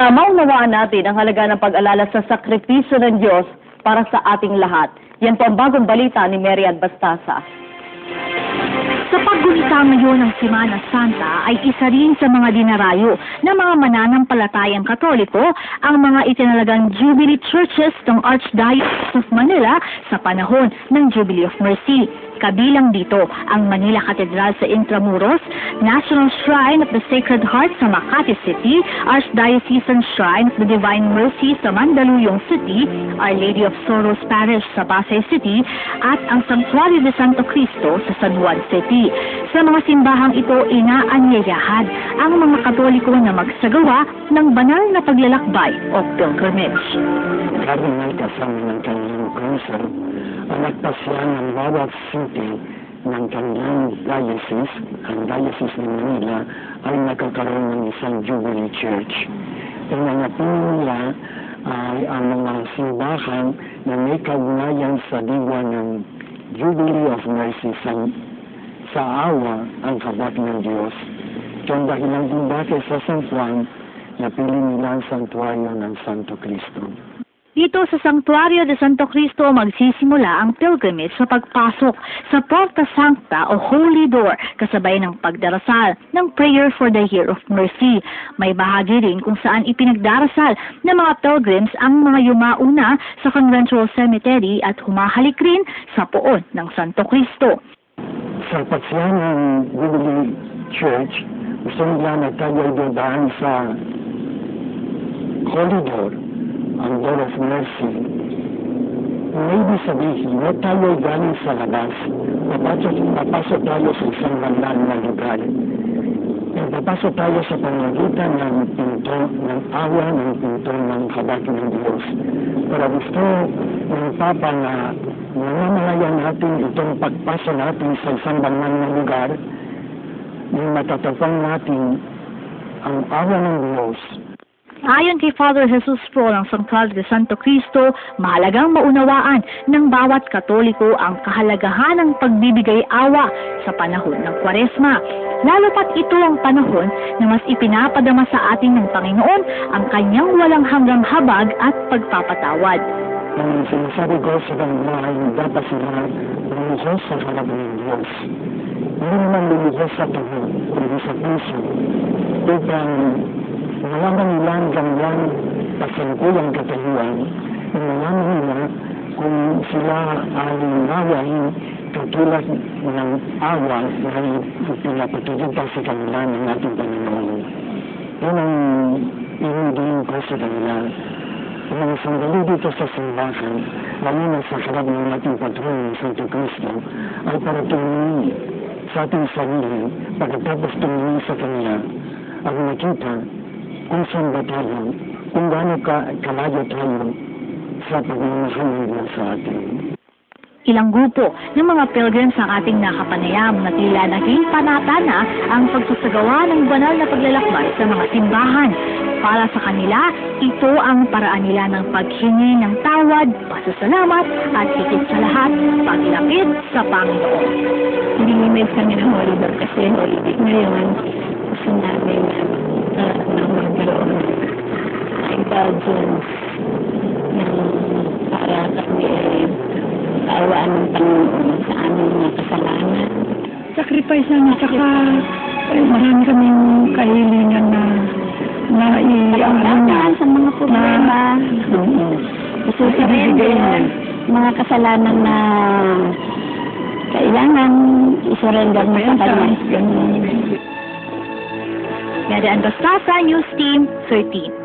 Maunawaan natin ang halaga ng pag-alala sa sakripisyo ng Diyos para sa ating lahat. Yan po ang bagong balita ni Mary Bastasa. Sa paggunita ngayon ng Semana Santa ay isa rin sa mga dinarayo ng mga mananampalatayang Katoliko ang mga itinalagang Jubilee Churches ng Archdiocese of Manila sa panahon ng Jubilee of Mercy. Kabilang dito ang Manila Cathedral sa Intramuros, National Shrine of the Sacred Heart sa Makati City, Archdiocesan Shrine of the Divine Mercy sa Mandaluyong City, Our Lady of Sorrows Parish sa Pasay City, at ang Santuario de Santo Cristo sa San Juan City. Sa mga simbahang ito, inaanyayahan ang mga Katoliko na magsagawa ng banal na paglalakbay o pilgrimage. Cardinal kasama ng kanyang council ang nagpasya ng bawat city ng kanyang diocese, ang Diocese ng Manila ay nagkakaroon ng isang Jubilee Church. Pinangatili nila ay ang mga simbahan na may kaugnayan sa diwa ng Jubilee of Mercy sa awa ang kabak ng Diyos. Kung dahilan kung bakit sa San Juan, napili nila ang santuario ng Santo Cristo. Dito sa Santuario de Santo Cristo magsisimula ang pilgrimage sa pagpasok sa Porta Sancta o Holy Door kasabay ng pagdarasal ng Prayer for the Year of Mercy. May bahagi rin kung saan ipinagdarasal ng mga pilgrims ang mga yumauna sa Conventual Cemetery at humahalik rin sa poon ng Santo Cristo. Sa pagsyan ng Jubilee Church, gusto nila na tayo dadaan sa Holy Door, ang Door of Mercy. Maybe sabihin, huwag tayo galing sa labas. Papasok tayo sa isang banal na lugar. Papasok tayo sa pamagitan ng pinto ng awa, ng pinto ng kabak ng Diyos. Pero gusto ng Papa na namamalayan natin itong pagpasok natin sa isang banal na lugar, yung matatapang natin ang awa ng Diyos. Ayon kay Father Jesus Pro ng Santuario de Santo Cristo, mahalagang maunawaan ng bawat Katoliko ang kahalagahan ng pagbibigay awa sa panahon ng Kwaresma. Lalo pat ito ang panahon na mas ipinapadama sa atin ng Panginoon ang kanyang walang hanggang habag at pagpapatawad. Ang sinasabi ko sa kanila ay dapat sila lumihos sa harap ng Diyos. Hindi naman lumihos sa taho, kundi sa puso, upang malaman nila ang gandang pasalukuyang katahuan, malaman nila kung sila ay nawain katulad ng awa na pinapatulog pa sa kanila ng ating Panginoon. Yan ang inundin ko sa kanila. Ang sandali dito sa simbahan, lalo na sa harap ng ating patron, Santo Cristo, ay para tumingin sa ating sarili, pagkatapos tumingin sa Kanya, ang nakita kung saan ba tayo, kung gaano kalayo tayo sa pagmamahal ng Diyos sa atin. Ilang grupo ng mga pilgrims ang ating nakapanayam na tila naging panata na ang pagsasagawa ng banal na paglalakbay sa mga simbahan. Para sa kanila, ito ang paraan nila ng paghingi ng tawad, pasasalamat at higit sa lahat, paglapit sa Panginoon. Hindi may kami ng holiday kasi holiday ngayon. Gusto namin na magkaroon ng indulgence para kami kaawaan ng Panginoon sa aming mga kasalanan. Sacrifice namin, saka marami kaming kahilingan na Pagkakataon sa mga problema. Gusto ibibigay mga kasalanan na kailangan isurrender mo sa Kanya. Mary Bastasa, News Team 13.